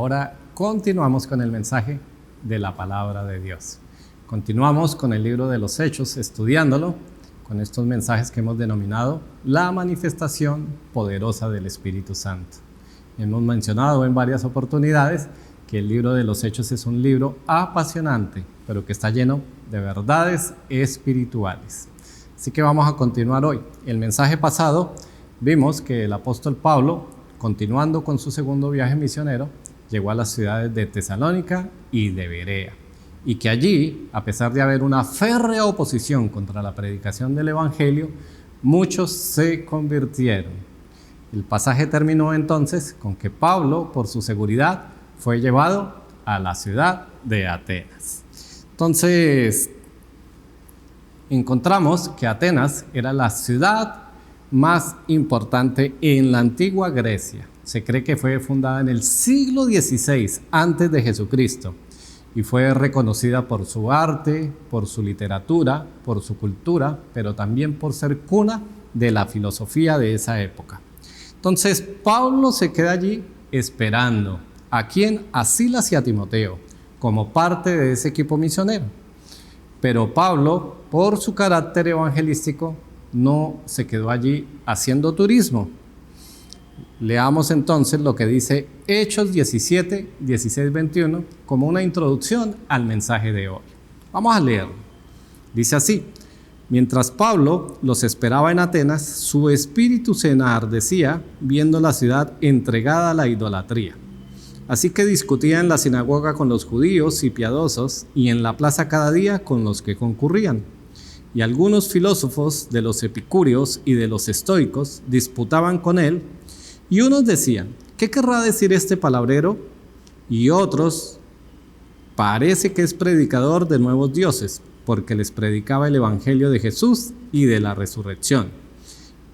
ahora continuamos con el mensaje de la palabra de Dios. Continuamos con el libro de los Hechos, estudiándolo con estos mensajes que hemos denominado la manifestación poderosa del Espíritu Santo. Hemos mencionado en varias oportunidades que el libro de los Hechos es un libro apasionante, pero que está lleno de verdades espirituales. Así que vamos a continuar hoy. El mensaje pasado vimos que el apóstol Pablo, continuando con su segundo viaje misionero, llegó a las ciudades de Tesalónica y de Berea, y que allí, a pesar de haber una férrea oposición contra la predicación del Evangelio, muchos se convirtieron. El pasaje terminó entonces con que Pablo, por su seguridad, fue llevado a la ciudad de Atenas. Entonces, encontramos que Atenas era la ciudad más importante en la antigua Grecia. Se cree que fue fundada en el siglo XVI antes de Jesucristo y fue reconocida por su arte, por su literatura, por su cultura, pero también por ser cuna de la filosofía de esa época. Entonces Pablo se queda allí esperando a quien, a Silas y a Timoteo, como parte de ese equipo misionero. Pero Pablo, por su carácter evangelístico, no se quedó allí haciendo turismo. Leamos entonces lo que dice Hechos 17, 16, 21 como una introducción al mensaje de hoy. Vamos a leerlo. Dice así: mientras Pablo los esperaba en Atenas, su espíritu se enardecía viendo la ciudad entregada a la idolatría. Así que discutía en la sinagoga con los judíos y piadosos y en la plaza cada día con los que concurrían. Y algunos filósofos de los epicúreos y de los estoicos disputaban con él, y unos decían: ¿qué querrá decir este palabrero? Y otros: parece que es predicador de nuevos dioses, porque les predicaba el evangelio de Jesús y de la resurrección.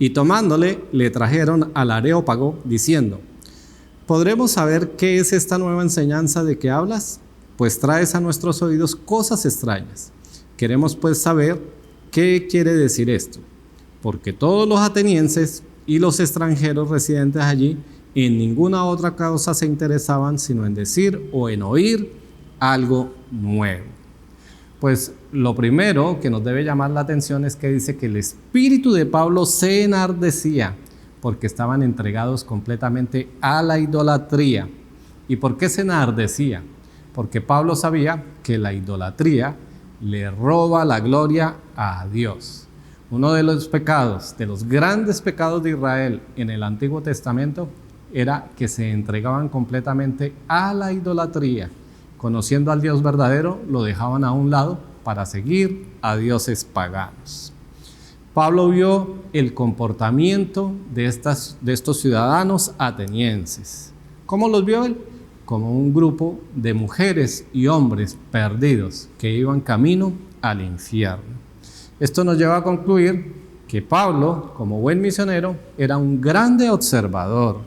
Y tomándole, le trajeron al Areópago, diciendo: ¿podremos saber qué es esta nueva enseñanza de que hablas? Pues traes a nuestros oídos cosas extrañas. Queremos pues saber qué quiere decir esto, porque todos los atenienses y los extranjeros residentes allí en ninguna otra causa se interesaban sino en decir o en oír algo nuevo. Pues lo primero que nos debe llamar la atención es que dice que el espíritu de Pablo se enardecía porque estaban entregados completamente a la idolatría. ¿Y por qué se enardecía? Porque Pablo sabía que la idolatría le roba la gloria a Dios. Uno de los pecados, de los grandes pecados de Israel en el Antiguo Testamento, era que se entregaban completamente a la idolatría. Conociendo al Dios verdadero, lo dejaban a un lado para seguir a dioses paganos. Pablo vio el comportamiento de estos ciudadanos atenienses. ¿Cómo los vio él? Como un grupo de mujeres y hombres perdidos que iban camino al infierno. Esto nos lleva a concluir que Pablo, como buen misionero, era un grande observador.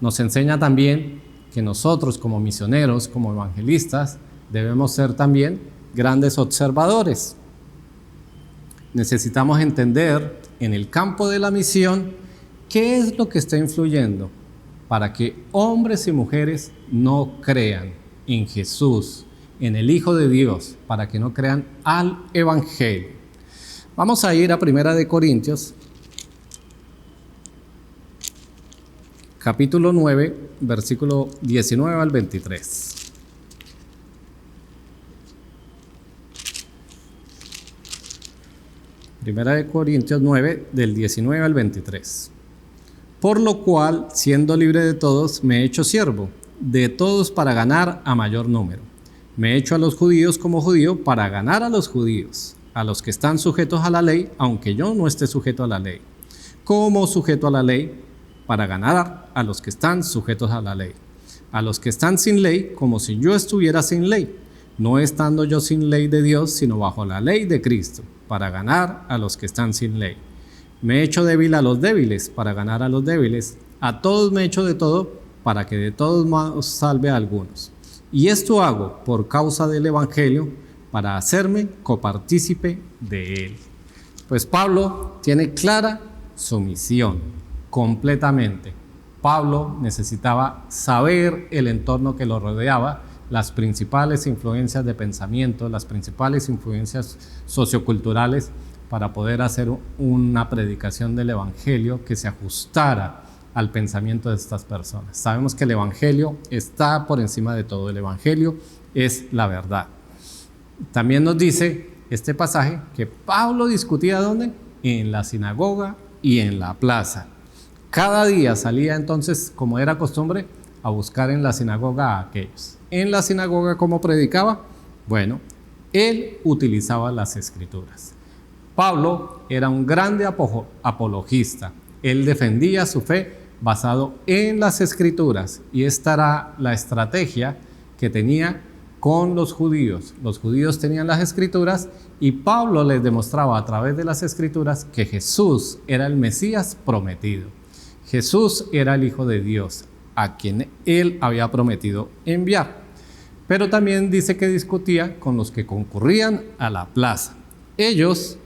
Nos enseña también que nosotros como misioneros, como evangelistas, debemos ser también grandes observadores. Necesitamos entender en el campo de la misión qué es lo que está influyendo para que hombres y mujeres no crean en Jesús, en el Hijo de Dios, para que no crean al Evangelio. Vamos a ir a 1 Corintios, capítulo 9, versículo 19 al 23. Primera de Corintios 9, del 19 al 23. Por lo cual, siendo libre de todos, me he hecho siervo de todos para ganar a mayor número. Me he hecho a los judíos como judío para ganar a los judíos, a los que están sujetos a la ley, aunque yo no esté sujeto a la ley. Como sujeto a la ley, para ganar a los que están sujetos a la ley. A los que están sin ley, como si yo estuviera sin ley, no estando yo sin ley de Dios, sino bajo la ley de Cristo, para ganar a los que están sin ley. Me he hecho débil a los débiles, para ganar a los débiles. A todos me he hecho de todo, para que de todos modos salve a algunos. Y esto hago por causa del Evangelio, para hacerme copartícipe de él. Pues Pablo tiene clara su misión, completamente. Pablo necesitaba saber el entorno que lo rodeaba, las principales influencias de pensamiento, las principales influencias socioculturales, para poder hacer una predicación del Evangelio que se ajustara al pensamiento de estas personas. Sabemos que el Evangelio está por encima de todo. El Evangelio es la verdad. También nos dice este pasaje que Pablo discutía ¿dónde? En la sinagoga y en la plaza. Cada día salía entonces, como era costumbre, a buscar en la sinagoga a aquellos. En la sinagoga, ¿cómo predicaba? Bueno, él utilizaba las Escrituras. Pablo era un grande apologista. Él defendía su fe basado en las Escrituras, y esta era la estrategia que tenía con los judíos. Los judíos tenían las Escrituras y Pablo les demostraba a través de las Escrituras que Jesús era el Mesías prometido. Jesús era el Hijo de Dios, a quien él había prometido enviar. Pero también dice que discutía con los que concurrían a la plaza. Ellos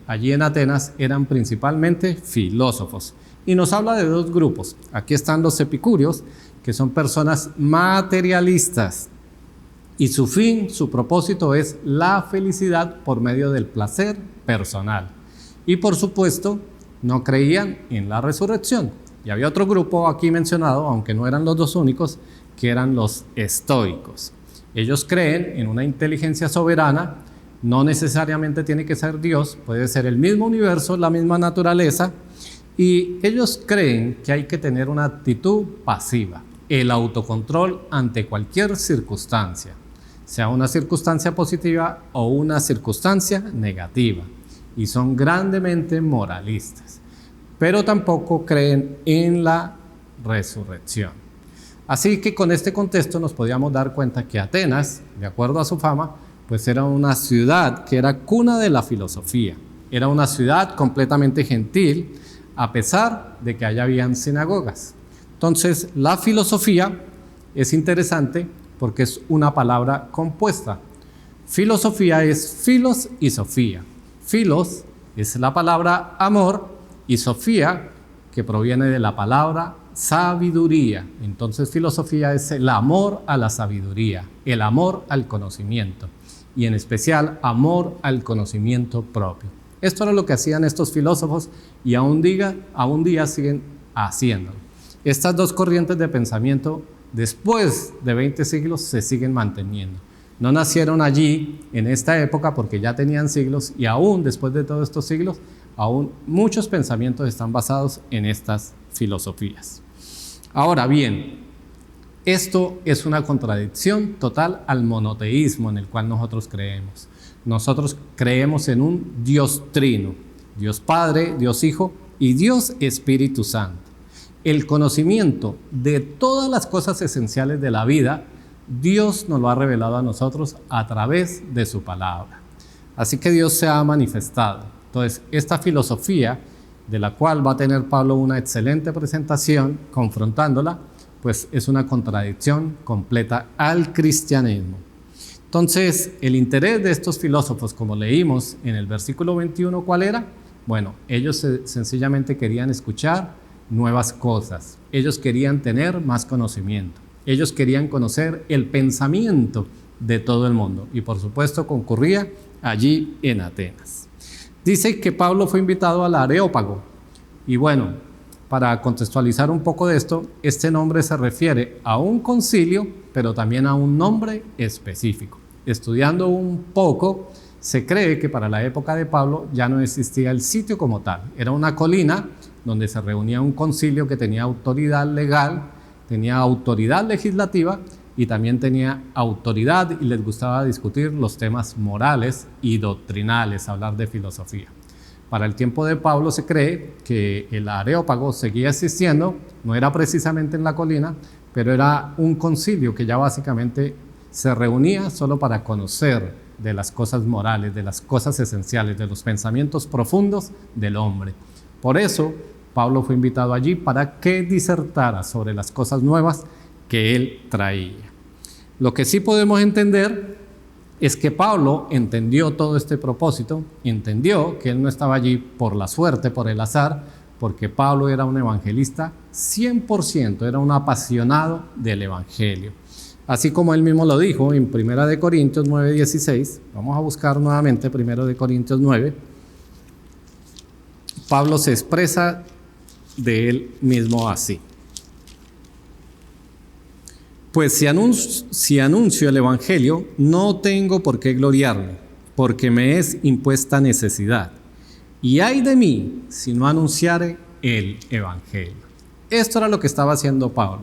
allí en Atenas eran principalmente filósofos, y nos habla de dos grupos. Aquí están los epicúreos, que son personas materialistas, y su fin, su propósito es la felicidad por medio del placer personal, y por supuesto no creían en la resurrección. Y había otro grupo aquí mencionado, aunque no eran los dos únicos, que eran los estoicos. Ellos creen en una inteligencia soberana. No necesariamente tiene que ser Dios, puede ser el mismo universo, la misma naturaleza, y ellos creen que hay que tener una actitud pasiva, el autocontrol ante cualquier circunstancia, sea una circunstancia positiva o una circunstancia negativa, y son grandemente moralistas, pero tampoco creen en la resurrección. Así que con este contexto nos podíamos dar cuenta que Atenas, de acuerdo a su fama, pues era una ciudad que era cuna de la filosofía. Era una ciudad completamente gentil, a pesar de que allá habían sinagogas. Entonces, la filosofía es interesante porque es una palabra compuesta. Filosofía es filos y sofía. Filos es la palabra amor, y sofía, que proviene de la palabra sabiduría. Entonces, filosofía es el amor a la sabiduría, el amor al conocimiento, y en especial amor al conocimiento propio. Esto era lo que hacían estos filósofos, y aún día siguen haciéndolo. Estas dos corrientes de pensamiento, después de 20 siglos, se siguen manteniendo. No nacieron allí en esta época porque ya tenían siglos, y aún después de todos estos siglos, aún muchos pensamientos están basados en estas filosofías. Ahora bien, esto es una contradicción total al monoteísmo en el cual nosotros creemos. Nosotros creemos en un Dios trino, Dios Padre, Dios Hijo y Dios Espíritu Santo. El conocimiento de todas las cosas esenciales de la vida, Dios nos lo ha revelado a nosotros a través de su palabra. Así que Dios se ha manifestado. Entonces, esta filosofía, de la cual va a tener Pablo una excelente presentación confrontándola, pues es una contradicción completa al cristianismo. Entonces, el interés de estos filósofos, como leímos en el versículo 21, ¿cuál era? Bueno, ellos sencillamente querían escuchar nuevas cosas. Ellos querían tener más conocimiento. Ellos querían conocer el pensamiento de todo el mundo. Y por supuesto concurría allí en Atenas. Dice que Pablo fue invitado al Areópago. Y bueno, para contextualizar un poco de esto, este nombre se refiere a un concilio, pero también a un nombre específico. Estudiando un poco, se cree que para la época de Pablo ya no existía el sitio como tal. Era una colina donde se reunía un concilio que tenía autoridad legal, tenía autoridad legislativa y también tenía autoridad, y les gustaba discutir los temas morales y doctrinales, hablar de filosofía. Para el tiempo de Pablo se cree que el Areópago seguía existiendo, no era precisamente en la colina, pero era un concilio que ya básicamente se reunía solo para conocer de las cosas morales, de las cosas esenciales, de los pensamientos profundos del hombre. Por eso Pablo fue invitado allí para que disertara sobre las cosas nuevas que él traía. Lo que sí podemos entender es que Pablo entendió todo este propósito, entendió que él no estaba allí por la suerte, por el azar, porque Pablo era un evangelista 100%, era un apasionado del evangelio. Así como él mismo lo dijo en 1 Corintios 9:16, vamos a buscar nuevamente 1 Corintios 9, Pablo se expresa de él mismo así. Pues si anuncio el evangelio, no tengo por qué gloriarme, porque me es impuesta necesidad. Y ay de mí si no anunciare el evangelio. Esto era lo que estaba haciendo Pablo.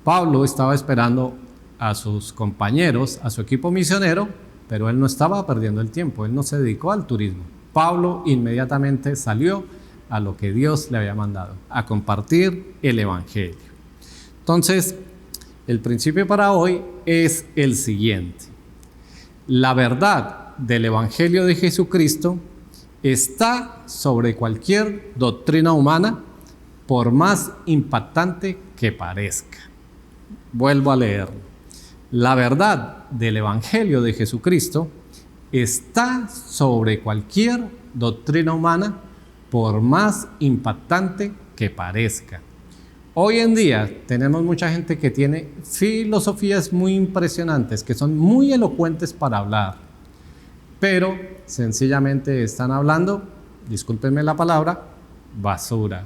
Pablo estaba esperando a sus compañeros, a su equipo misionero, pero él no estaba perdiendo el tiempo, él no se dedicó al turismo. Pablo inmediatamente salió a lo que Dios le había mandado, a compartir el evangelio. Entonces, el principio para hoy es el siguiente: la verdad del evangelio de Jesucristo está sobre cualquier doctrina humana, por más impactante que parezca. Vuelvo a leerlo. La verdad del evangelio de Jesucristo está sobre cualquier doctrina humana, por más impactante que parezca. Hoy en día tenemos mucha gente que tiene filosofías muy impresionantes, que son muy elocuentes para hablar, pero sencillamente están hablando, discúlpenme la palabra, basura.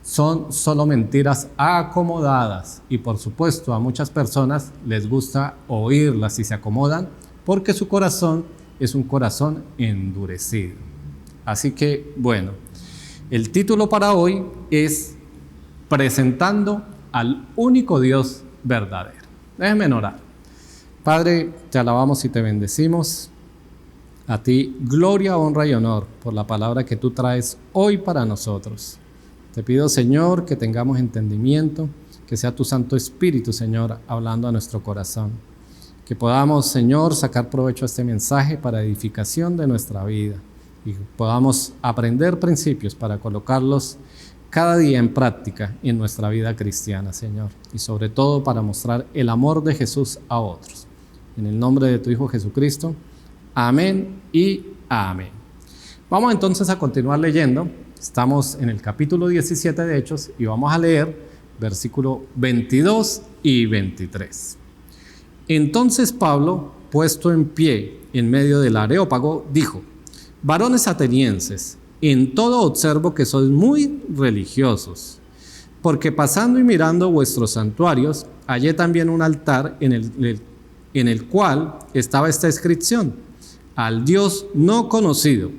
Son solo mentiras acomodadas y por supuesto a muchas personas les gusta oírlas y se acomodan porque su corazón es un corazón endurecido. Así que bueno, el título para hoy es presentando al único Dios verdadero. Déjenme orar. Padre, te alabamos y te bendecimos. A ti gloria, honra y honor por la palabra que tú traes hoy para nosotros. Te pido, Señor, que tengamos entendimiento, que sea tu Santo Espíritu, Señor, hablando a nuestro corazón. Que podamos, Señor, sacar provecho a este mensaje para edificación de nuestra vida y podamos aprender principios para colocarlos cada día en práctica en nuestra vida cristiana, Señor, y sobre todo para mostrar el amor de Jesús a otros. En el nombre de tu Hijo Jesucristo, amén y amén. Vamos entonces a continuar leyendo. Estamos en el capítulo 17 de Hechos y vamos a leer versículo 22 y 23. Entonces Pablo, puesto en pie en medio del Areópago, dijo: varones atenienses, en todo observo que sois muy religiosos, porque pasando y mirando vuestros santuarios, hallé también un altar en el cual estaba esta inscripción: al Dios no conocido,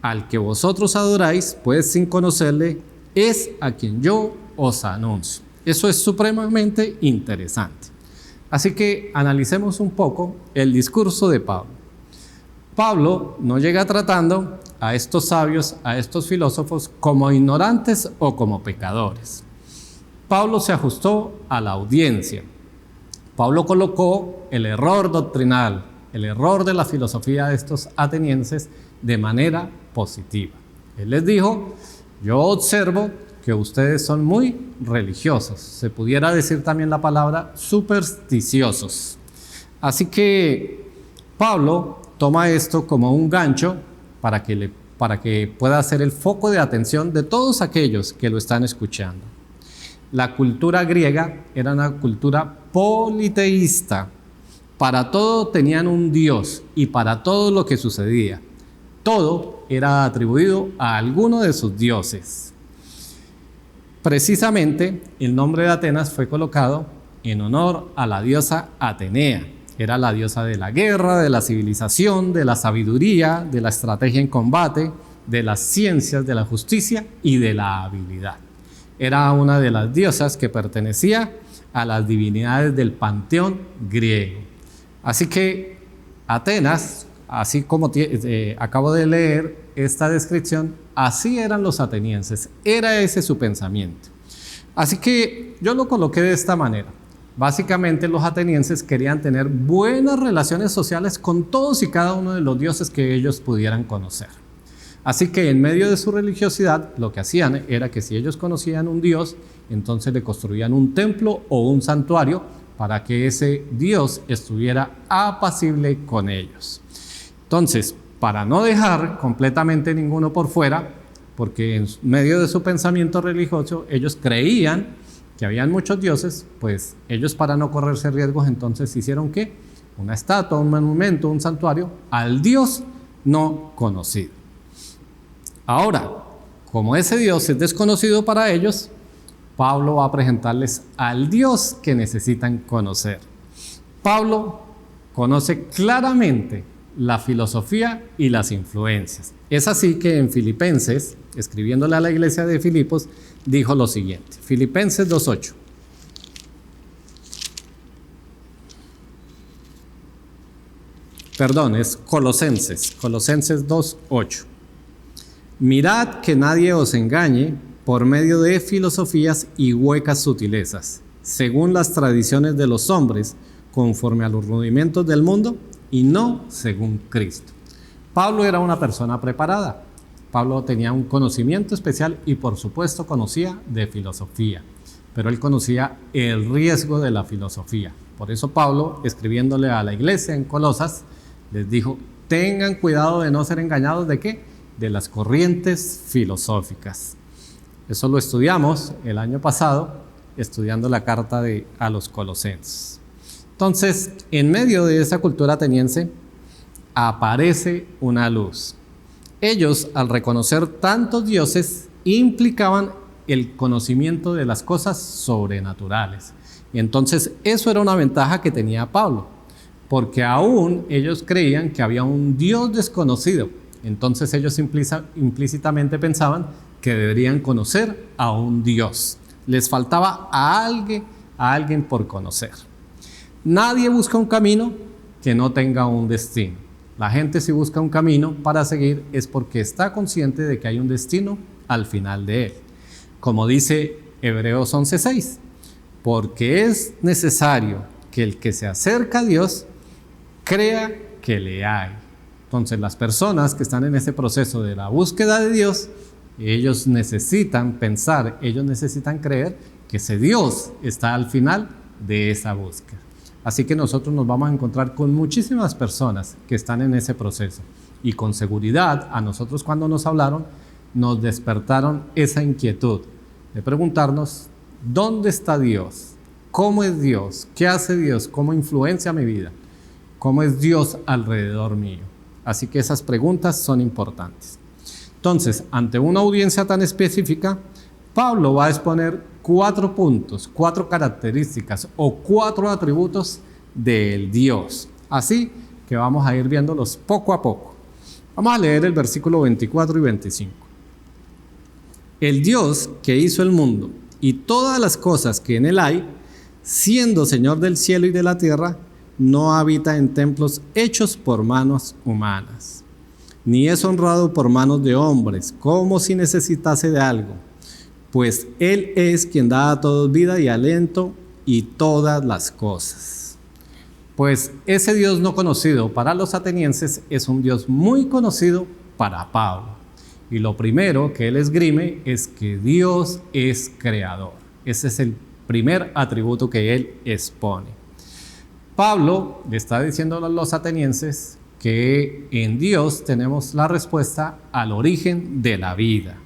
al que vosotros adoráis, pues sin conocerle, es a quien yo os anuncio. Eso es supremamente interesante. Así que analicemos un poco el discurso de Pablo. Pablo no llega tratando a estos sabios, a estos filósofos, como ignorantes o como pecadores. Pablo se ajustó a la audiencia. Pablo colocó el error doctrinal, el error de la filosofía de estos atenienses de manera positiva. Él les dijo: yo observo que ustedes son muy religiosos. Se pudiera decir también la palabra supersticiosos. Así que Pablo toma esto como un gancho para que pueda ser el foco de atención de todos aquellos que lo están escuchando. La cultura griega era una cultura politeísta. Para todo tenían un Dios y para todo lo que sucedía, todo era atribuido a alguno de sus dioses. Precisamente el nombre de Atenas fue colocado en honor a la diosa Atenea. Era la diosa de la guerra, de la civilización, de la sabiduría, de la estrategia en combate, de las ciencias, de la justicia y de la habilidad. Era una de las diosas que pertenecía a las divinidades del panteón griego. Así que Atenas, así como acabo de leer esta descripción, así eran los atenienses, era ese su pensamiento. Así que yo lo coloqué de esta manera. Básicamente los atenienses querían tener buenas relaciones sociales con todos y cada uno de los dioses que ellos pudieran conocer. Así que en medio de su religiosidad lo que hacían era que si ellos conocían un dios, entonces le construían un templo o un santuario para que ese dios estuviera apacible con ellos. Entonces, para no dejar completamente ninguno por fuera, porque en medio de su pensamiento religioso ellos creían que habían muchos dioses, pues ellos, para no correrse riesgos, entonces hicieron ¿qué? Una estatua, un monumento, un santuario al Dios no conocido. Ahora, como ese Dios es desconocido para ellos, Pablo va a presentarles al Dios que necesitan conocer. Pablo conoce claramente la filosofía y las influencias. Es así que en Filipenses, escribiéndole a la iglesia de Filipos, dijo lo siguiente. Filipenses 2:8. Perdón, es Colosenses 2:8. Mirad que nadie os engañe por medio de filosofías y huecas sutilezas, según las tradiciones de los hombres, conforme a los rudimentos del mundo y no según Cristo. Pablo era una persona preparada. Pablo tenía un conocimiento especial y por supuesto conocía de filosofía, pero él conocía el riesgo de la filosofía. Por eso Pablo, escribiéndole a la iglesia en Colosas, les dijo: tengan cuidado de no ser engañados ¿de qué? De las corrientes filosóficas. Eso lo estudiamos el año pasado, estudiando la carta a los Colosenses. Entonces, en medio de esa cultura ateniense, aparece una luz. Ellos, al reconocer tantos dioses, implicaban el conocimiento de las cosas sobrenaturales. Y entonces, eso era una ventaja que tenía Pablo, porque aún ellos creían que había un Dios desconocido. Entonces, ellos implícitamente pensaban que deberían conocer a un Dios. Les faltaba a alguien por conocer. Nadie busca un camino que no tenga un destino. La gente, si busca un camino para seguir, es porque está consciente de que hay un destino al final de él. Como dice Hebreos 11:6, porque es necesario que el que se acerca a Dios crea que le hay. Entonces, las personas que están en ese proceso de la búsqueda de Dios, ellos necesitan pensar, ellos necesitan creer que ese Dios está al final de esa búsqueda. Así que nosotros nos vamos a encontrar con muchísimas personas que están en ese proceso. Y con seguridad, a nosotros cuando nos hablaron, nos despertaron esa inquietud de preguntarnos: ¿dónde está Dios? ¿Cómo es Dios? ¿Qué hace Dios? ¿Cómo influencia mi vida? ¿Cómo es Dios alrededor mío? Así que esas preguntas son importantes. Entonces, ante una audiencia tan específica, Pablo va a exponer 4 puntos, 4 características o 4 atributos del Dios. Así que vamos a ir viéndolos poco a poco. Vamos a leer el versículo 24 y 25. El Dios que hizo el mundo y todas las cosas que en él hay, siendo Señor del cielo y de la tierra, no habita en templos hechos por manos humanas, ni es honrado por manos de hombres, como si necesitase de algo, pues Él es quien da a todos vida y aliento y todas las cosas. Pues ese Dios no conocido para los atenienses es un Dios muy conocido para Pablo. Y lo primero que él esgrime es que Dios es creador. Ese es el primer atributo que él expone. Pablo le está diciendo a los atenienses que en Dios tenemos la respuesta al origen de la vida.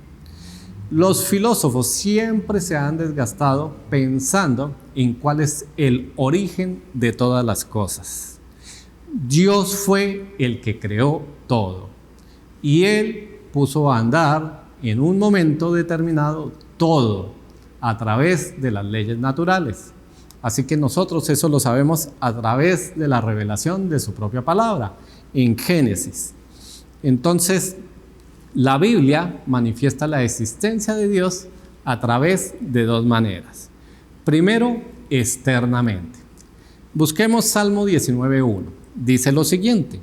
Los filósofos siempre se han desgastado pensando en cuál es el origen de todas las cosas. Dios fue el que creó todo y Él puso a andar en un momento determinado todo a través de las leyes naturales. Así que nosotros eso lo sabemos a través de la revelación de su propia palabra en Génesis. Entonces, la Biblia manifiesta la existencia de Dios a través de 2 maneras. Primero, externamente. Busquemos Salmo 19:1. Dice lo siguiente: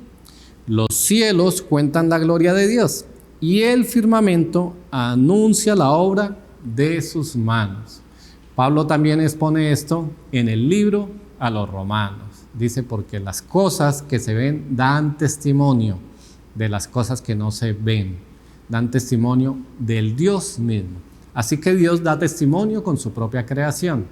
los cielos cuentan la gloria de Dios y el firmamento anuncia la obra de sus manos. Pablo también expone esto en el libro a los Romanos. Dice: porque las cosas que se ven dan testimonio de las cosas que no se ven, dan testimonio del Dios mismo. Así que Dios da testimonio con su propia creación.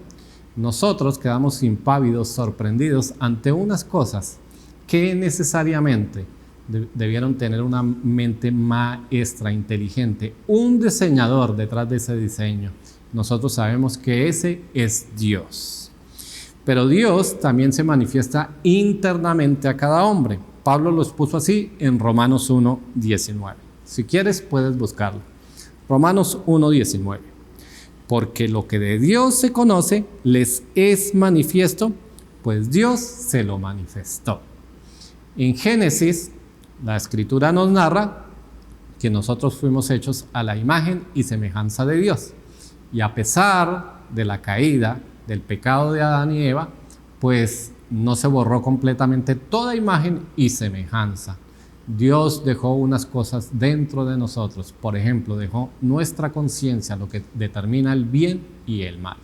Nosotros quedamos impávidos, sorprendidos ante unas cosas que necesariamente debieron tener una mente maestra, inteligente, un diseñador detrás de ese diseño. Nosotros sabemos que ese es Dios. Pero Dios también se manifiesta internamente a cada hombre. Pablo lo expuso así en Romanos 1:19. Si quieres, puedes buscarlo. Romanos 1:19. Porque lo que de Dios se conoce les es manifiesto, pues Dios se lo manifestó. En Génesis, la Escritura nos narra que nosotros fuimos hechos a la imagen y semejanza de Dios. Y a pesar de la caída, del pecado de Adán y Eva, pues no se borró completamente toda imagen y semejanza. Dios dejó unas cosas dentro de nosotros. Por ejemplo, dejó nuestra conciencia, lo que determina el bien y el mal.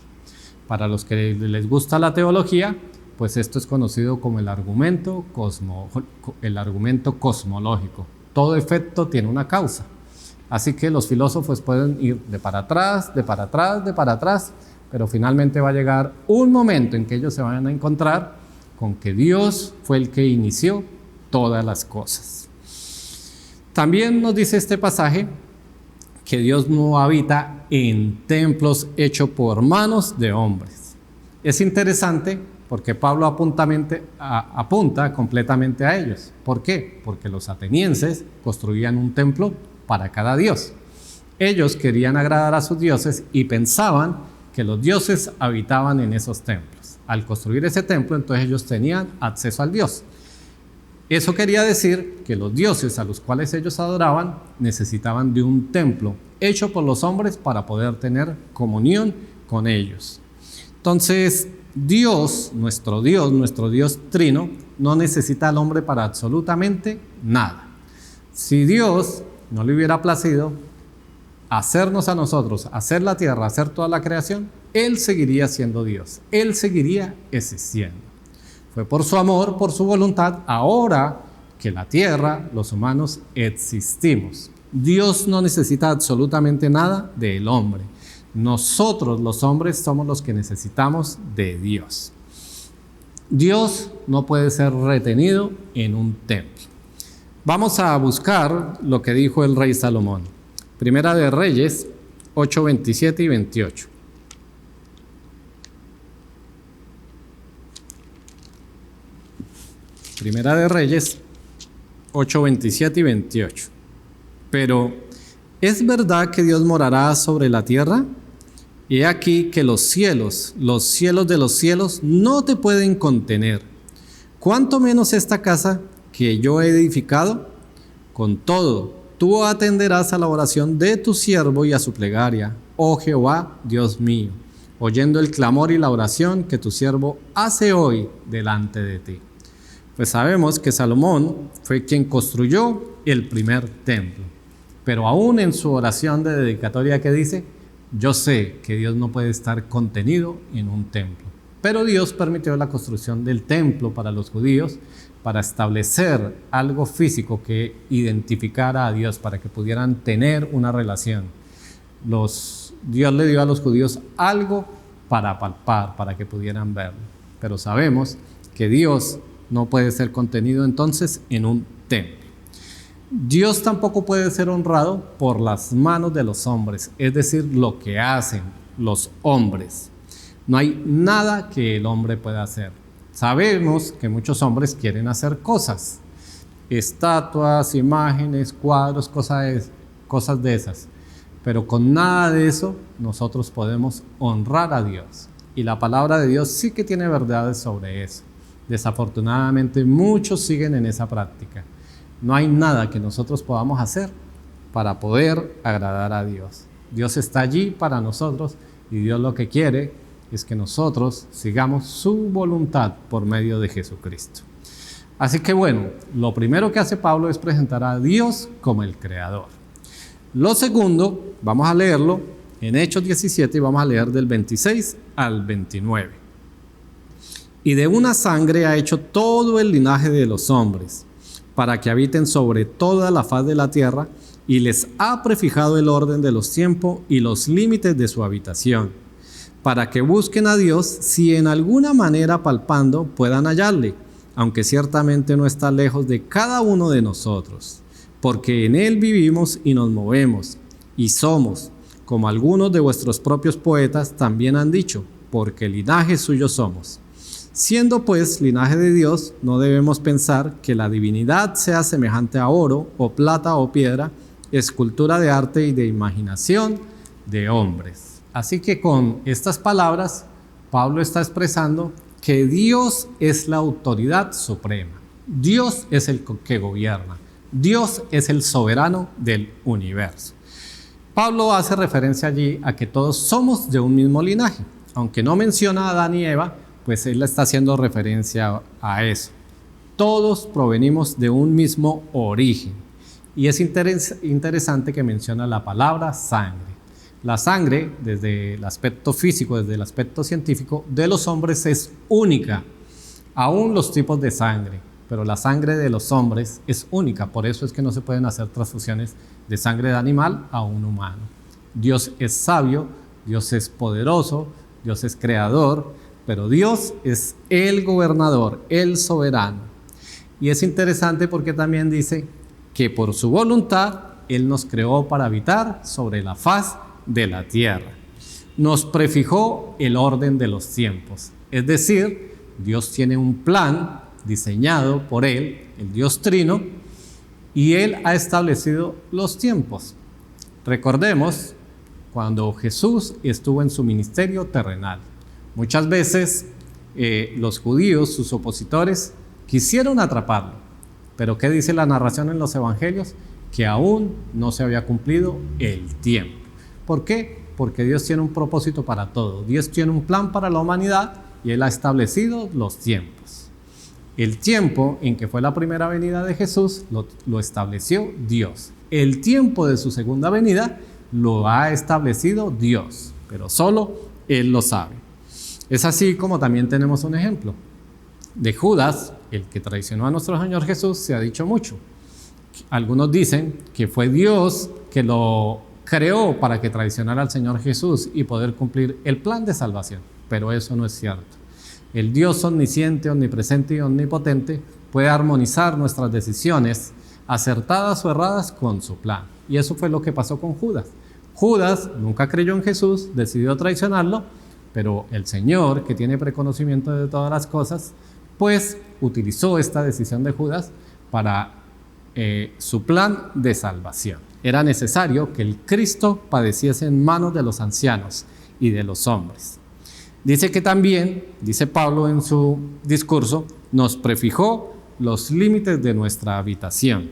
Para los que les gusta la teología, pues esto es conocido como el argumento cosmológico. Todo efecto tiene una causa. Así que los filósofos pueden ir de para atrás, de para atrás, de para atrás, pero finalmente va a llegar un momento en que ellos se van a encontrar con que Dios fue el que inició todas las cosas. También nos dice este pasaje que Dios no habita en templos hechos por manos de hombres. Es interesante porque Pablo apunta completamente a ellos. ¿Por qué? Porque los atenienses construían un templo para cada dios. Ellos querían agradar a sus dioses y pensaban que los dioses habitaban en esos templos. Al construir ese templo, entonces ellos tenían acceso al Dios. Eso quería decir que los dioses a los cuales ellos adoraban necesitaban de un templo hecho por los hombres para poder tener comunión con ellos. Entonces, Dios, nuestro Dios trino, no necesita al hombre para absolutamente nada. Si Dios no le hubiera placido hacernos a nosotros, hacer la tierra, hacer toda la creación, Él seguiría siendo Dios, Él seguiría existiendo. Fue por su amor, por su voluntad, ahora que la tierra, los humanos, existimos. Dios no necesita absolutamente nada del hombre. Nosotros, los hombres, somos los que necesitamos de Dios. Dios no puede ser retenido en un templo. Vamos a buscar lo que dijo el rey Salomón. Primera de Reyes 8, 27 y 28. Primera de Reyes 8, 27 y 28. Pero, ¿es verdad que Dios morará sobre la tierra? He aquí que los cielos de los cielos no te pueden contener. ¿Cuánto menos esta casa que yo he edificado? Con todo, tú atenderás a la oración de tu siervo y a su plegaria, oh Jehová, Dios mío, oyendo el clamor y la oración que tu siervo hace hoy delante de ti. Pues sabemos que Salomón fue quien construyó el primer templo, pero aún en su oración de dedicatoria que dice, yo sé que Dios no puede estar contenido en un templo, pero Dios permitió la construcción del templo para los judíos, para establecer algo físico que identificara a Dios, para que pudieran tener una relación. Dios le dio a los judíos algo para palpar, para que pudieran verlo, pero sabemos que Dios no puede ser contenido entonces en un templo. Dios tampoco puede ser honrado por las manos de los hombres, es decir, lo que hacen los hombres. No hay nada que el hombre pueda hacer. Sabemos que muchos hombres quieren hacer cosas, estatuas, imágenes, cuadros, cosas de esas, pero con nada de eso nosotros podemos honrar a Dios. Y la palabra de Dios sí que tiene verdades sobre eso. Desafortunadamente muchos siguen en esa práctica. No hay nada que nosotros podamos hacer para poder agradar a Dios. Dios está allí para nosotros y Dios lo que quiere es que nosotros sigamos su voluntad por medio de Jesucristo. Así que bueno, lo primero que hace Pablo es presentar a Dios como el Creador. Lo segundo, vamos a leerlo en Hechos 17 y vamos a leer del 26 al 29. Y de una sangre ha hecho todo el linaje de los hombres, para que habiten sobre toda la faz de la tierra, y les ha prefijado el orden de los tiempos y los límites de su habitación, para que busquen a Dios si en alguna manera palpando puedan hallarle, aunque ciertamente no está lejos de cada uno de nosotros, porque en Él vivimos y nos movemos, y somos, como algunos de vuestros propios poetas también han dicho, porque linaje suyo somos. Siendo pues linaje de Dios, no debemos pensar que la divinidad sea semejante a oro, o plata, o piedra, escultura de arte y de imaginación de hombres. Así que con estas palabras, Pablo está expresando que Dios es la autoridad suprema. Dios es el que gobierna. Dios es el soberano del universo. Pablo hace referencia allí a que todos somos de un mismo linaje. Aunque no menciona a Adán y Eva, pues él está haciendo referencia a eso. Todos provenimos de un mismo origen. Y es interesante que menciona la palabra sangre. La sangre, desde el aspecto físico, desde el aspecto científico, de los hombres es única. Aún los tipos de sangre, pero la sangre de los hombres es única. Por eso es que no se pueden hacer transfusiones de sangre de animal a un humano. Dios es sabio, Dios es poderoso, Dios es creador, pero Dios es el gobernador, el soberano. Y es interesante porque también dice que por su voluntad Él nos creó para habitar sobre la faz de la tierra. Nos prefijó el orden de los tiempos. Es decir, Dios tiene un plan diseñado por Él, el Dios Trino, y Él ha establecido los tiempos. Recordemos cuando Jesús estuvo en su ministerio terrenal. Muchas veces los judíos, sus opositores, quisieron atraparlo. Pero ¿qué dice la narración en los evangelios? Que aún no se había cumplido el tiempo. ¿Por qué? Porque Dios tiene un propósito para todo. Dios tiene un plan para la humanidad y Él ha establecido los tiempos. El tiempo en que fue la primera venida de Jesús lo estableció Dios. El tiempo de su segunda venida lo ha establecido Dios, pero solo Él lo sabe. Es así como también tenemos un ejemplo. De Judas, el que traicionó a nuestro Señor Jesús, se ha dicho mucho. Algunos dicen que fue Dios que lo creó para que traicionara al Señor Jesús y poder cumplir el plan de salvación, pero eso no es cierto. El Dios omnisciente, omnipresente y omnipotente puede armonizar nuestras decisiones, acertadas o erradas, con su plan. Y eso fue lo que pasó con Judas. Judas nunca creyó en Jesús, decidió traicionarlo, pero el Señor, que tiene preconocimiento de todas las cosas, pues utilizó esta decisión de Judas para su plan de salvación. Era necesario que el Cristo padeciese en manos de los ancianos y de los hombres. Dice que también, dice Pablo en su discurso, nos prefijó los límites de nuestra habitación.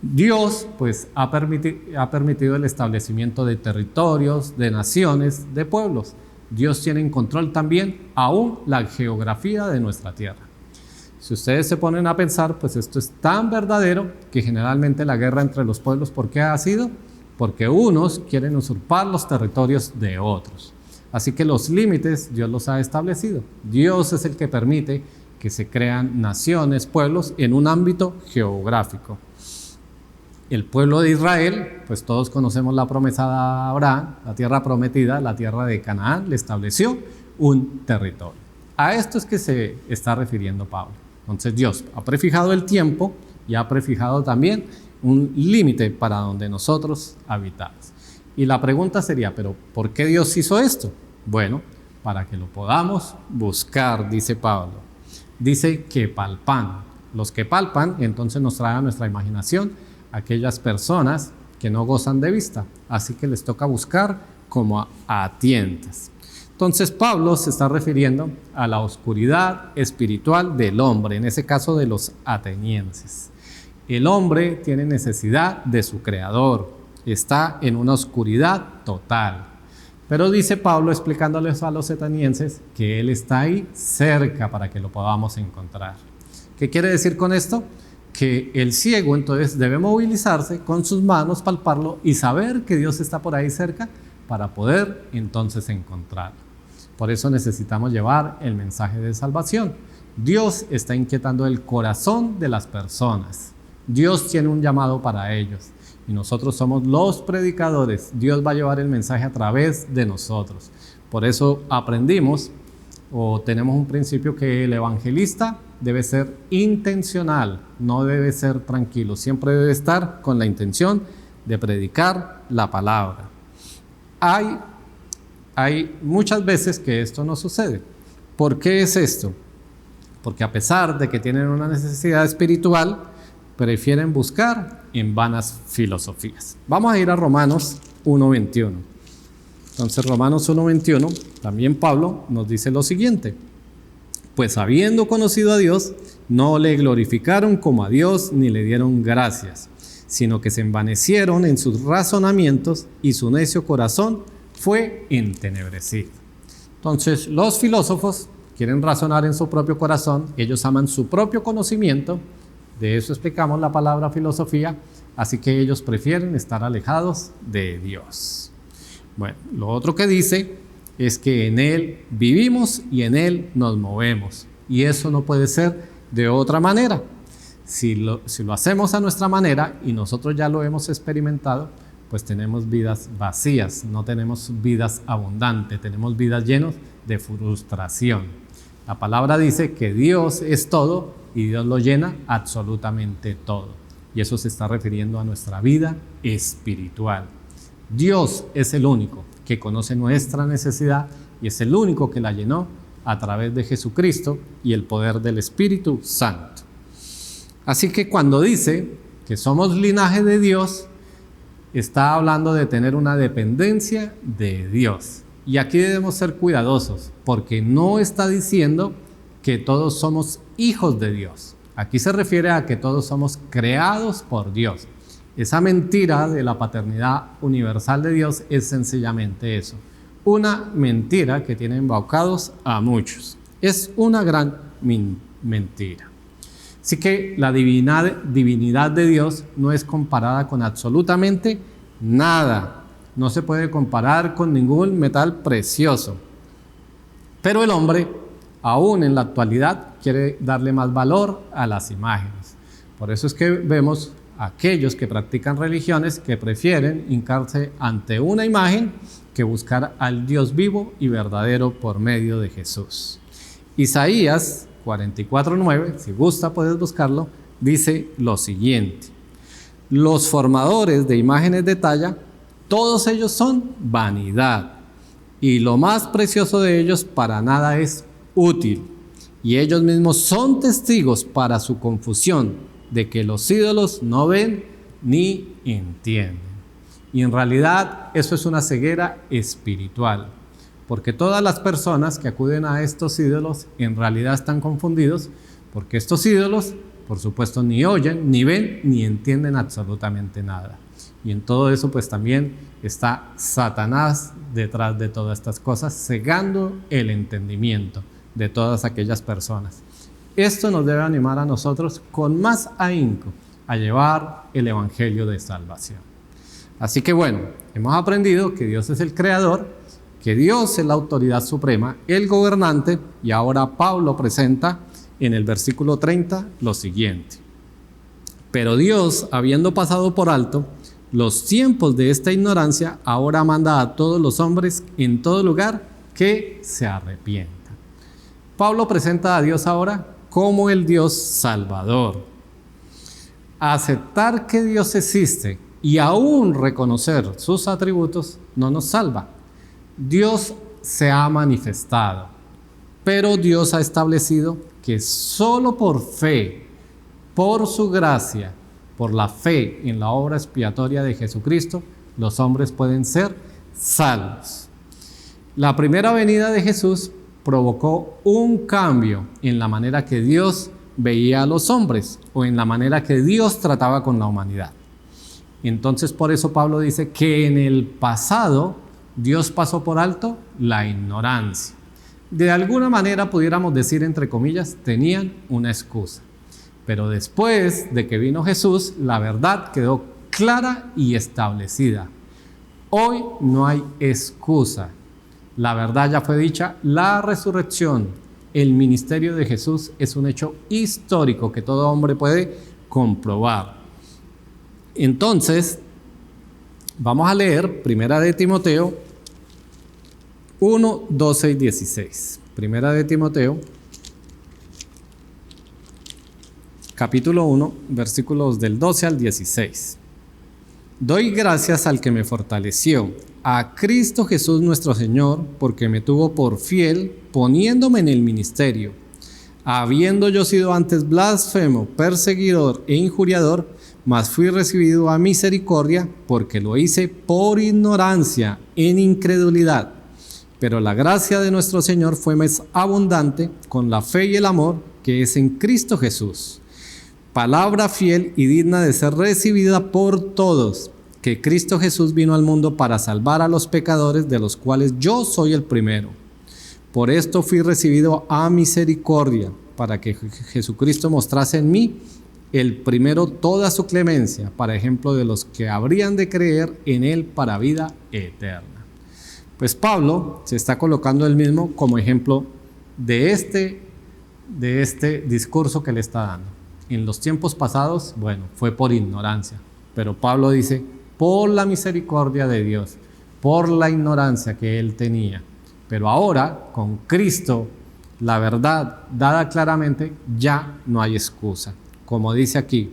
Dios pues ha permitido el establecimiento de territorios, de naciones, de pueblos. Dios tiene en control también aún la geografía de nuestra tierra. Si ustedes se ponen a pensar, pues esto es tan verdadero que generalmente la guerra entre los pueblos, ¿por qué ha sido? Porque unos quieren usurpar los territorios de otros. Así que los límites Dios los ha establecido. Dios es el que permite que se crean naciones, pueblos en un ámbito geográfico. El pueblo de Israel, pues todos conocemos la promesa de Abraham, la tierra prometida, la tierra de Canaán, le estableció un territorio. A esto es que se está refiriendo Pablo. Entonces Dios ha prefijado el tiempo y ha prefijado también un límite para donde nosotros habitamos. Y la pregunta sería, ¿pero por qué Dios hizo esto? Bueno, para que lo podamos buscar, dice Pablo. Dice que palpan. Los que palpan, entonces nos trae a nuestra imaginación aquellas personas que no gozan de vista. Así que les toca buscar como a tientas. Entonces Pablo se está refiriendo a la oscuridad espiritual del hombre, en ese caso de los atenienses. El hombre tiene necesidad de su creador, está en una oscuridad total. Pero dice Pablo, explicándoles a los atenienses, que Él está ahí cerca para que lo podamos encontrar. ¿Qué quiere decir con esto? Que el ciego entonces debe movilizarse con sus manos, palparlo y saber que Dios está por ahí cerca para poder entonces encontrarlo. Por eso necesitamos llevar el mensaje de salvación. Dios está inquietando el corazón de las personas. Dios tiene un llamado para ellos y nosotros somos los predicadores. Dios va a llevar el mensaje a través de nosotros. Por eso aprendimos o tenemos un principio que el evangelista debe ser intencional, no debe ser tranquilo, siempre debe estar con la intención de predicar la palabra. Hay muchas veces que esto no sucede. ¿Por qué es esto? Porque a pesar de que tienen una necesidad espiritual, prefieren buscar en vanas filosofías. Vamos a ir a Romanos 1:21. Entonces, Romanos 1:21, también Pablo nos dice lo siguiente: pues habiendo conocido a Dios, no le glorificaron como a Dios ni le dieron gracias, sino que se envanecieron en sus razonamientos y su necio corazón fue entenebrecido. Entonces, los filósofos quieren razonar en su propio corazón, ellos aman su propio conocimiento, de eso explicamos la palabra filosofía, así que ellos prefieren estar alejados de Dios. Bueno, lo otro que dice es que en Él vivimos y en Él nos movemos, y eso no puede ser de otra manera. Si lo hacemos a nuestra manera y nosotros ya lo hemos experimentado, pues tenemos vidas vacías, no tenemos vidas abundantes, tenemos vidas llenas de frustración. La palabra dice que Dios es todo y Dios lo llena absolutamente todo. Y eso se está refiriendo a nuestra vida espiritual. Dios es el único que conoce nuestra necesidad y es el único que la llenó a través de Jesucristo y el poder del Espíritu Santo. Así que cuando dice que somos linaje de Dios, está hablando de tener una dependencia de Dios. Y aquí debemos ser cuidadosos, porque no está diciendo que todos somos hijos de Dios. Aquí se refiere a que todos somos creados por Dios. Esa mentira de la paternidad universal de Dios es sencillamente eso. Una mentira que tiene embaucados a muchos. Es una gran mentira. Así que la divinidad de Dios no es comparada con absolutamente nada. No se puede comparar con ningún metal precioso. Pero el hombre, aún en la actualidad, quiere darle más valor a las imágenes. Por eso es que vemos a aquellos que practican religiones que prefieren hincarse ante una imagen que buscar al Dios vivo y verdadero por medio de Jesús. Isaías 44:9, si gusta puedes buscarlo, dice lo siguiente: los formadores de imágenes de talla, todos ellos son vanidad, y lo más precioso de ellos para nada es útil, y ellos mismos son testigos para su confusión de que los ídolos no ven ni entienden. Y en realidad eso es una ceguera espiritual, porque todas las personas que acuden a estos ídolos en realidad están confundidos, porque estos ídolos, por supuesto, ni oyen, ni ven, ni entienden absolutamente nada. Y en todo eso pues también está Satanás detrás de todas estas cosas, cegando el entendimiento de todas aquellas personas. Esto nos debe animar a nosotros con más ahínco a llevar el evangelio de salvación. Así que bueno, hemos aprendido que Dios es el creador, que Dios es la autoridad suprema, el gobernante, y ahora Pablo presenta en el versículo 30 lo siguiente: pero Dios, habiendo pasado por alto los tiempos de esta ignorancia, ahora manda a todos los hombres en todo lugar que se arrepientan. Pablo presenta a Dios ahora como el Dios salvador. Aceptar que Dios existe y aún reconocer sus atributos no nos salva. Dios se ha manifestado, pero Dios ha establecido que solo por fe, por su gracia, por la fe en la obra expiatoria de Jesucristo, los hombres pueden ser salvos. La primera venida de Jesús provocó un cambio en la manera que Dios veía a los hombres o en la manera que Dios trataba con la humanidad. Entonces por eso Pablo dice que en el pasado Dios pasó por alto la ignorancia. De alguna manera pudiéramos decir, entre comillas, tenían una excusa. Pero después de que vino Jesús, la verdad quedó clara y establecida. Hoy no hay excusa. La verdad ya fue dicha, la resurrección, el ministerio de Jesús es un hecho histórico que todo hombre puede comprobar. Entonces, vamos a leer Primera de Timoteo 1, 12 y 16. Primera de Timoteo capítulo 1, versículos del 12 al 16. Doy gracias al que me fortaleció, a Cristo Jesús nuestro Señor, porque me tuvo por fiel, poniéndome en el ministerio. Habiendo yo sido antes blasfemo, perseguidor e injuriador, mas fui recibido a misericordia, porque lo hice por ignorancia, en incredulidad. Pero la gracia de nuestro Señor fue más abundante con la fe y el amor que es en Cristo Jesús. Palabra fiel y digna de ser recibida por todos, que Cristo Jesús vino al mundo para salvar a los pecadores, de los cuales yo soy el primero. Por esto fui recibido a misericordia, para que Jesucristo mostrase en mí el primero toda su clemencia, para ejemplo de los que habrían de creer en él para vida eterna. Pues Pablo se está colocando él mismo como ejemplo de este discurso que le está dando. En los tiempos pasados, bueno, fue por ignorancia, pero Pablo dice, por la misericordia de Dios, por la ignorancia que él tenía. Pero ahora, con Cristo, la verdad dada claramente, ya no hay excusa. Como dice aquí,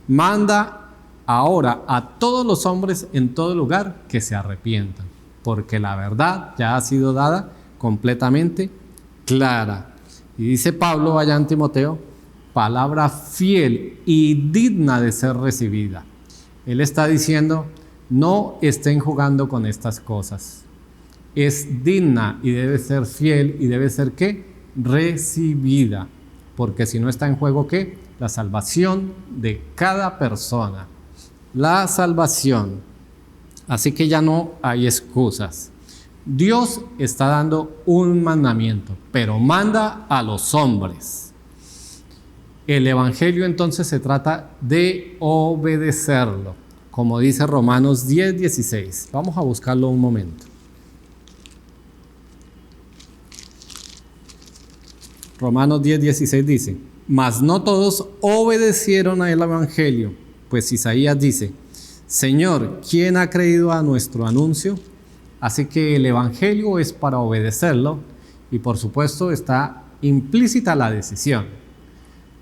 manda ahora a todos los hombres en todo lugar que se arrepientan, porque la verdad ya ha sido dada completamente clara. Y dice Pablo allá en Timoteo, palabra fiel y digna de ser recibida. Él está diciendo, no estén jugando con estas cosas. Es digna y debe ser fiel y debe ser ¿qué? Recibida. Porque si no está en juego ¿qué? La salvación de cada persona. La salvación. Así que ya no hay excusas. Dios está dando un mandamiento, pero manda a los hombres. El evangelio entonces se trata de obedecerlo, como dice Romanos 10:16. Vamos a buscarlo un momento. Romanos 10:16 dice, mas no todos obedecieron al evangelio, pues Isaías dice, Señor, ¿quién ha creído a nuestro anuncio? Así que el evangelio es para obedecerlo y por supuesto está implícita la decisión.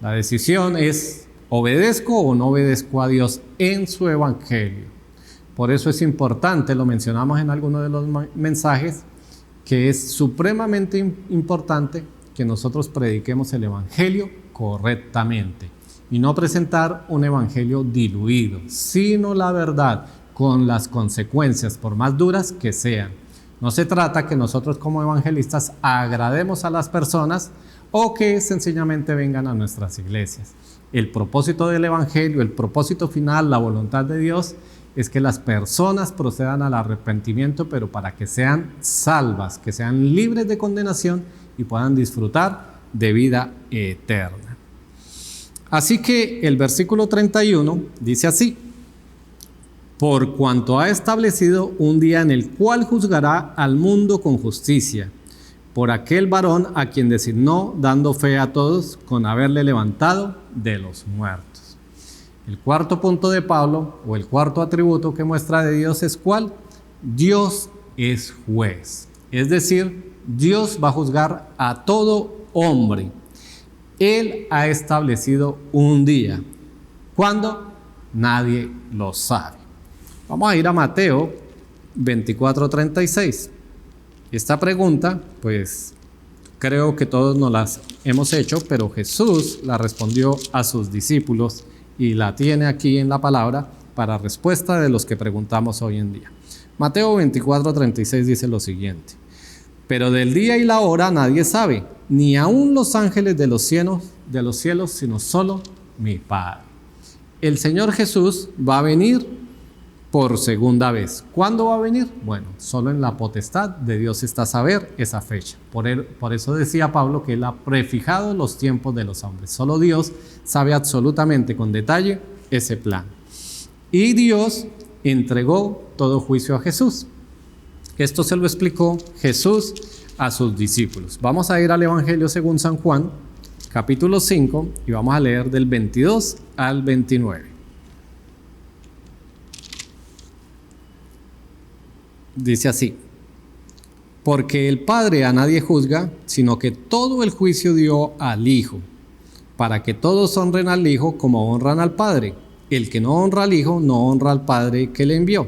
La decisión es, ¿obedezco o no obedezco a Dios en su evangelio? Por eso es importante, lo mencionamos en alguno de los mensajes, que es supremamente importante que nosotros prediquemos el evangelio correctamente y no presentar un evangelio diluido, sino la verdad con las consecuencias, por más duras que sean. No se trata que nosotros como evangelistas agrademos a las personas o que sencillamente vengan a nuestras iglesias. El propósito del evangelio, el propósito final, la voluntad de Dios es que las personas procedan al arrepentimiento, pero para que sean salvas, que sean libres de condenación y puedan disfrutar de vida eterna. Así que el versículo 31 dice así, por cuanto ha establecido un día en el cual juzgará al mundo con justicia, por aquel varón a quien designó, dando fe a todos con haberle levantado de los muertos. El cuarto punto de Pablo, o el cuarto atributo que muestra de Dios es ¿cuál? Dios es juez. Es decir, Dios va a juzgar a todo hombre. Él ha establecido un día. ¿Cuándo? Nadie lo sabe. Vamos a ir a Mateo 24:36. Esta pregunta, pues, creo que todos nos las hemos hecho, pero Jesús la respondió a sus discípulos y la tiene aquí en la palabra para respuesta de los que preguntamos hoy en día. Mateo 24:36 dice lo siguiente. Pero del día y la hora nadie sabe, ni aun los ángeles de los cielos, sino solo mi Padre. El Señor Jesús va a venir por segunda vez. ¿Cuándo va a venir? Bueno, solo en la potestad de Dios está saber esa fecha. Por eso decía Pablo que Él ha prefijado los tiempos de los hombres. Solo Dios sabe absolutamente con detalle ese plan. Y Dios entregó todo juicio a Jesús. Esto se lo explicó Jesús a sus discípulos. Vamos a ir al Evangelio según San Juan, capítulo 5, y vamos a leer del 22 al 29. Dice así, porque el Padre a nadie juzga, sino que todo el juicio dio al Hijo, para que todos honren al Hijo como honran al Padre. El que no honra al Hijo no honra al Padre que le envió.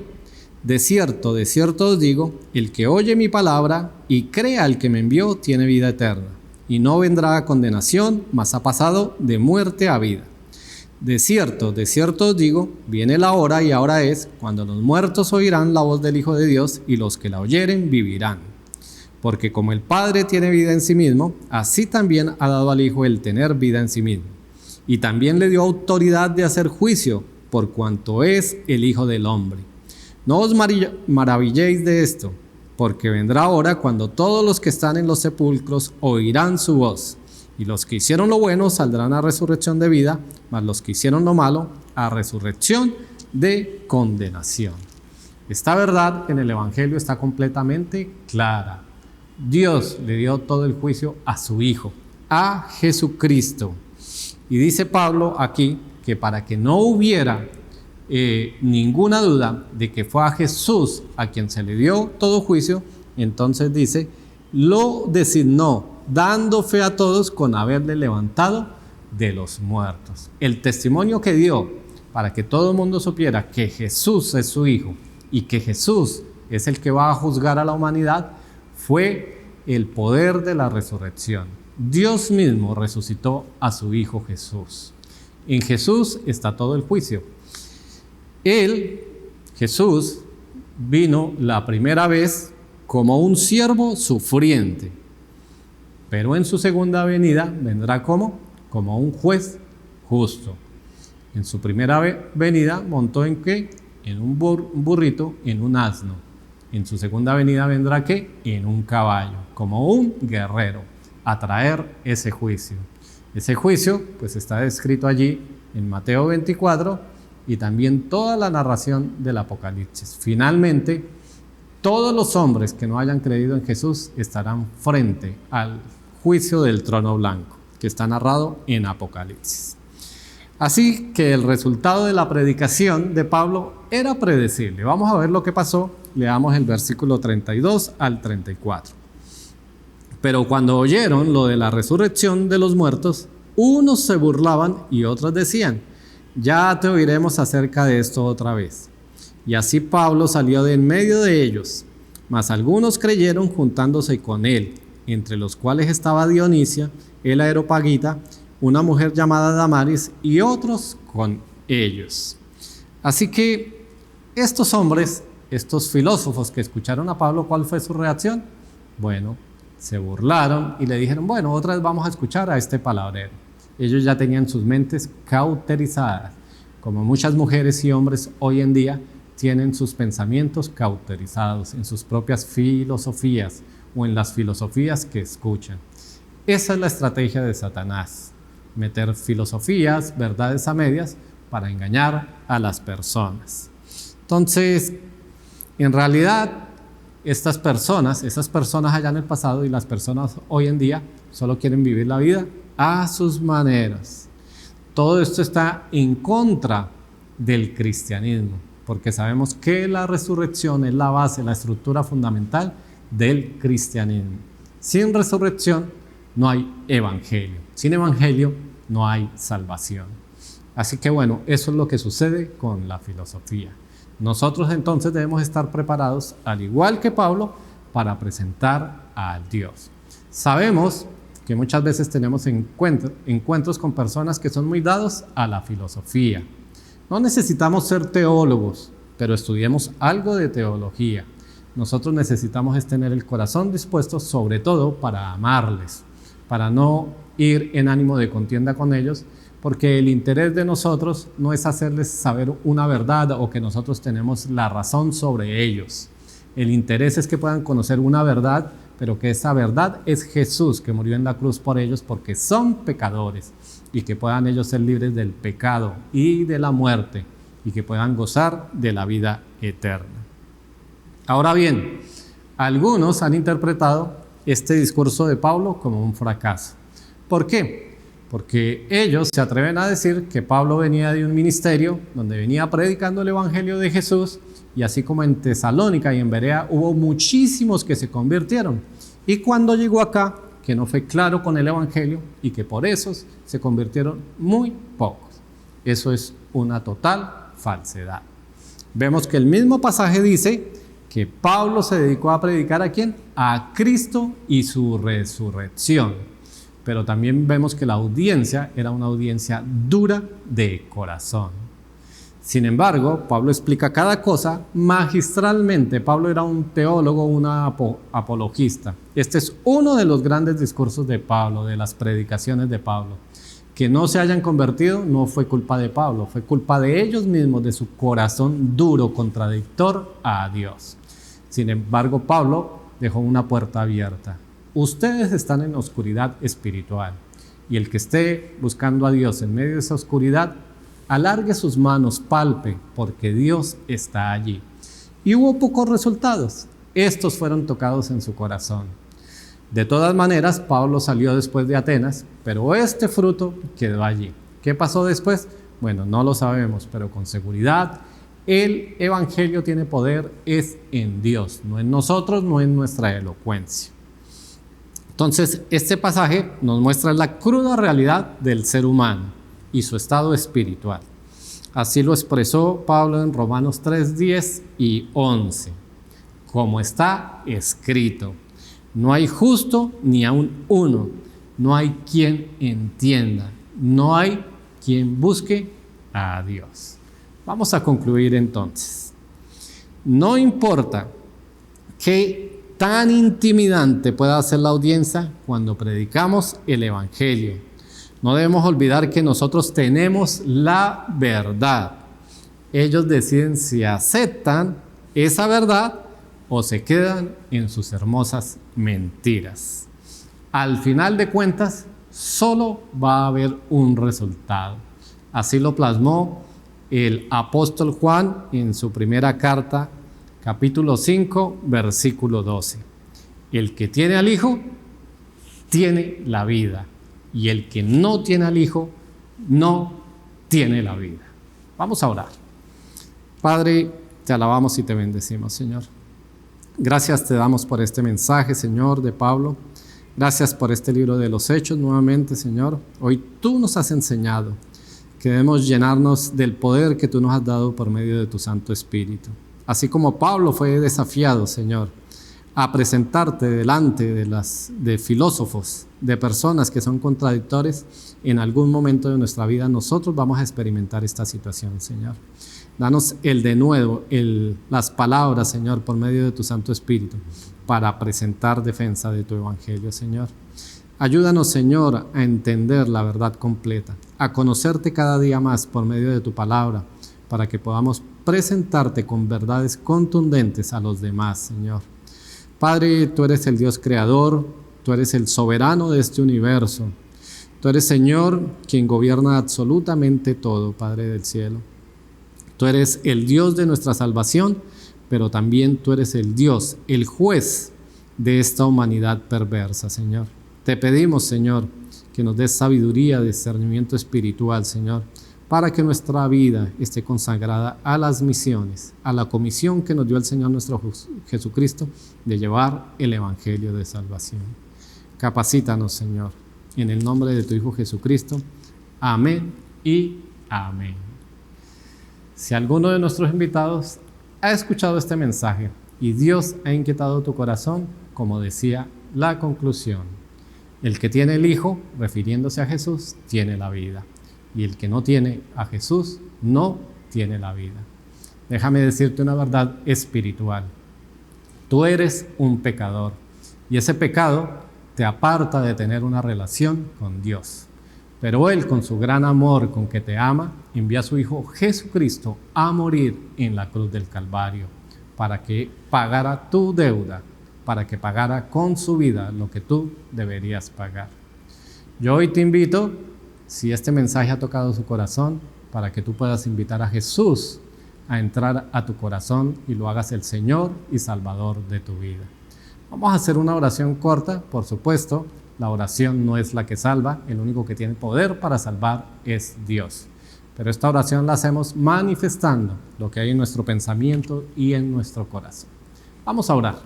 De cierto os digo, el que oye mi palabra y cree al que me envió tiene vida eterna, y no vendrá a condenación, mas ha pasado de muerte a vida. De cierto os digo, viene la hora y ahora es, cuando los muertos oirán la voz del Hijo de Dios, y los que la oyeren vivirán. Porque como el Padre tiene vida en sí mismo, así también ha dado al Hijo el tener vida en sí mismo. Y también le dio autoridad de hacer juicio, por cuanto es el Hijo del Hombre. No os maravilléis de esto, porque vendrá hora cuando todos los que están en los sepulcros oirán su voz, y los que hicieron lo bueno saldrán a resurrección de vida, mas los que hicieron lo malo a resurrección de condenación. Esta verdad en el Evangelio está completamente clara. Dios le dio todo el juicio a su Hijo, a Jesucristo. Y dice Pablo aquí que para que no hubiera ninguna duda de que fue a Jesús a quien se le dio todo juicio, entonces dice, lo designó, dando fe a todos con haberle levantado de los muertos. El testimonio que dio para que todo el mundo supiera que Jesús es su Hijo y que Jesús es el que va a juzgar a la humanidad fue el poder de la resurrección. Dios mismo resucitó a su Hijo Jesús. En Jesús está todo el juicio. Él, Jesús, vino la primera vez como un siervo sufriente, pero en su segunda venida vendrá como un juez justo. En su primera venida montó ¿en qué? En un burrito, en un asno. En su segunda venida vendrá ¿qué? En un caballo, como un guerrero, a traer ese juicio. Ese juicio pues está descrito allí en Mateo 24 y también toda la narración del Apocalipsis. Finalmente, todos los hombres que no hayan creído en Jesús estarán frente al juicio del trono blanco, que está narrado en Apocalipsis. Así que el resultado de la predicación de Pablo era predecible. Vamos a ver lo que pasó. Leamos el versículo 32 al 34. Pero cuando oyeron lo de la resurrección de los muertos, unos se burlaban y otros decían, ya te oiremos acerca de esto otra vez. Y así Pablo salió de en medio de ellos, mas algunos creyeron juntándose con él, entre los cuales estaba Dionisia, el Areopagita, una mujer llamada Damaris, y otros con ellos. Así que estos hombres, estos filósofos que escucharon a Pablo, ¿cuál fue su reacción? Bueno, se burlaron y le dijeron, bueno, otra vez vamos a escuchar a este palabrero. Ellos ya tenían sus mentes cauterizadas, como muchas mujeres y hombres hoy en día tienen sus pensamientos cauterizados en sus propias filosofías o en las filosofías que escuchan. Esa es la estrategia de Satanás, meter filosofías, verdades a medias, para engañar a las personas. Entonces, en realidad, esas personas allá en el pasado y las personas hoy en día solo quieren vivir la vida a sus maneras. Todo esto está en contra del cristianismo, porque sabemos que la resurrección es la base, la estructura fundamental del cristianismo. Sin resurrección no hay evangelio. Sin evangelio no hay salvación. Así que bueno, eso es lo que sucede con la filosofía. Nosotros entonces debemos estar preparados, al igual que Pablo, para presentar a Dios. Sabemos que muchas veces tenemos encuentros con personas que son muy dados a la filosofía. No necesitamos ser teólogos, pero estudiemos algo de teología. Nosotros necesitamos tener el corazón dispuesto, sobre todo para amarles, para no ir en ánimo de contienda con ellos, porque el interés de nosotros no es hacerles saber una verdad o que nosotros tenemos la razón sobre ellos. El interés es que puedan conocer una verdad, pero que esa verdad es Jesús, que murió en la cruz por ellos porque son pecadores, y que puedan ellos ser libres del pecado y de la muerte, y que puedan gozar de la vida eterna. Ahora bien, algunos han interpretado este discurso de Pablo como un fracaso. ¿Por qué? Porque ellos se atreven a decir que Pablo venía de un ministerio donde venía predicando el evangelio de Jesús, y así como en Tesalónica y en Berea hubo muchísimos que se convirtieron. Y cuando llegó acá, que no fue claro con el Evangelio y que por eso se convirtieron muy pocos. Eso es una total falsedad. Vemos que el mismo pasaje dice que Pablo se dedicó a predicar ¿a quién? A Cristo y su resurrección. Pero también vemos que la audiencia era una audiencia dura de corazón. Sin embargo, Pablo explica cada cosa magistralmente. Pablo era un teólogo, un apologista. Este es uno de los grandes discursos de Pablo, de las predicaciones de Pablo. Que no se hayan convertido no fue culpa de Pablo, fue culpa de ellos mismos, de su corazón duro, contradictor a Dios. Sin embargo, Pablo dejó una puerta abierta. Ustedes están en oscuridad espiritual y el que esté buscando a Dios en medio de esa oscuridad, alargue sus manos, palpe, porque Dios está allí. Y hubo pocos resultados. Estos fueron tocados en su corazón. De todas maneras, Pablo salió después de Atenas, pero este fruto quedó allí. ¿Qué pasó después? Bueno, no lo sabemos, pero con seguridad el Evangelio tiene poder, es en Dios, no en nosotros, no en nuestra elocuencia. Entonces, este pasaje nos muestra la cruda realidad del ser humano y su estado espiritual. Así lo expresó Pablo en Romanos 3, 10 y 11. Como está escrito: no hay justo ni aun uno, no hay quien entienda, no hay quien busque a Dios. Vamos a concluir entonces. No importa qué tan intimidante pueda ser la audiencia cuando predicamos el Evangelio. No debemos olvidar que nosotros tenemos la verdad. Ellos deciden si aceptan esa verdad o se quedan en sus hermosas mentiras. Al final de cuentas, solo va a haber un resultado. Así lo plasmó el apóstol Juan en su primera carta, capítulo 5, versículo 12. El que tiene al Hijo, tiene la vida. Y el que no tiene al Hijo, no tiene la vida. Vamos a orar. Padre, te alabamos y te bendecimos, Señor. Gracias te damos por este mensaje, Señor, de Pablo. Gracias por este libro de los Hechos nuevamente, Señor. Hoy tú nos has enseñado que debemos llenarnos del poder que tú nos has dado por medio de tu Santo Espíritu. Así como Pablo fue desafiado, Señor, a presentarte delante de filósofos, de personas que son contradictores, en algún momento de nuestra vida nosotros vamos a experimentar esta situación, Señor. Danos el denuedo, las palabras, Señor, por medio de tu Santo Espíritu, para presentar defensa de tu Evangelio, Señor. Ayúdanos, Señor, a entender la verdad completa, a conocerte cada día más por medio de tu palabra, para que podamos presentarte con verdades contundentes a los demás, Señor. Padre, tú eres el Dios creador, tú eres el soberano de este universo. Tú eres, Señor, quien gobierna absolutamente todo, Padre del cielo. Tú eres el Dios de nuestra salvación, pero también tú eres el Dios, el juez de esta humanidad perversa, Señor. Te pedimos, Señor, que nos des sabiduría, discernimiento espiritual, Señor, para que nuestra vida esté consagrada a las misiones, a la comisión que nos dio el Señor nuestro Jesucristo de llevar el Evangelio de salvación. Capacítanos, Señor, en el nombre de tu Hijo Jesucristo. Amén y amén. Si alguno de nuestros invitados ha escuchado este mensaje y Dios ha inquietado tu corazón, como decía la conclusión, el que tiene el Hijo, refiriéndose a Jesús, tiene la vida. Y el que no tiene a Jesús, no tiene la vida. Déjame decirte una verdad espiritual. Tú eres un pecador y ese pecado te aparta de tener una relación con Dios. Pero Él, con su gran amor con que te ama, envía a su Hijo Jesucristo a morir en la cruz del Calvario para que pagara tu deuda, para que pagara con su vida lo que tú deberías pagar. Yo hoy te invito, si este mensaje ha tocado su corazón, para que tú puedas invitar a Jesús a entrar a tu corazón y lo hagas el Señor y Salvador de tu vida. Vamos a hacer una oración corta, por supuesto. La oración no es la que salva, el único que tiene poder para salvar es Dios. Pero esta oración la hacemos manifestando lo que hay en nuestro pensamiento y en nuestro corazón. Vamos a orar.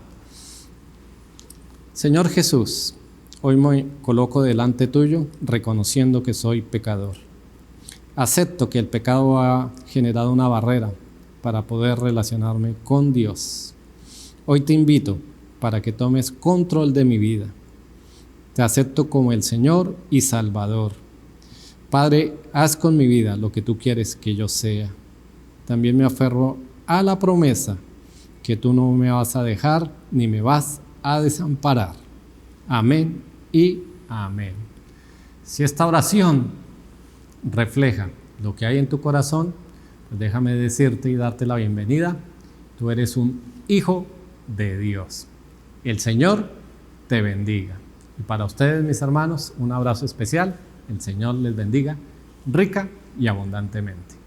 Señor Jesús, Hoy me coloco delante tuyo reconociendo que soy pecador. Acepto que el pecado ha generado una barrera para poder relacionarme con Dios. Hoy te invito para que tomes control de mi vida. Te acepto como el Señor y Salvador. Padre, haz con mi vida lo que tú quieres que yo sea. También me aferro a la promesa que tú no me vas a dejar ni me vas a desamparar. Amén y amén. Si esta oración refleja lo que hay en tu corazón, pues déjame decirte y darte la bienvenida. Tú eres un hijo de Dios. El Señor te bendiga. Y para ustedes, mis hermanos, un abrazo especial. El Señor les bendiga rica y abundantemente.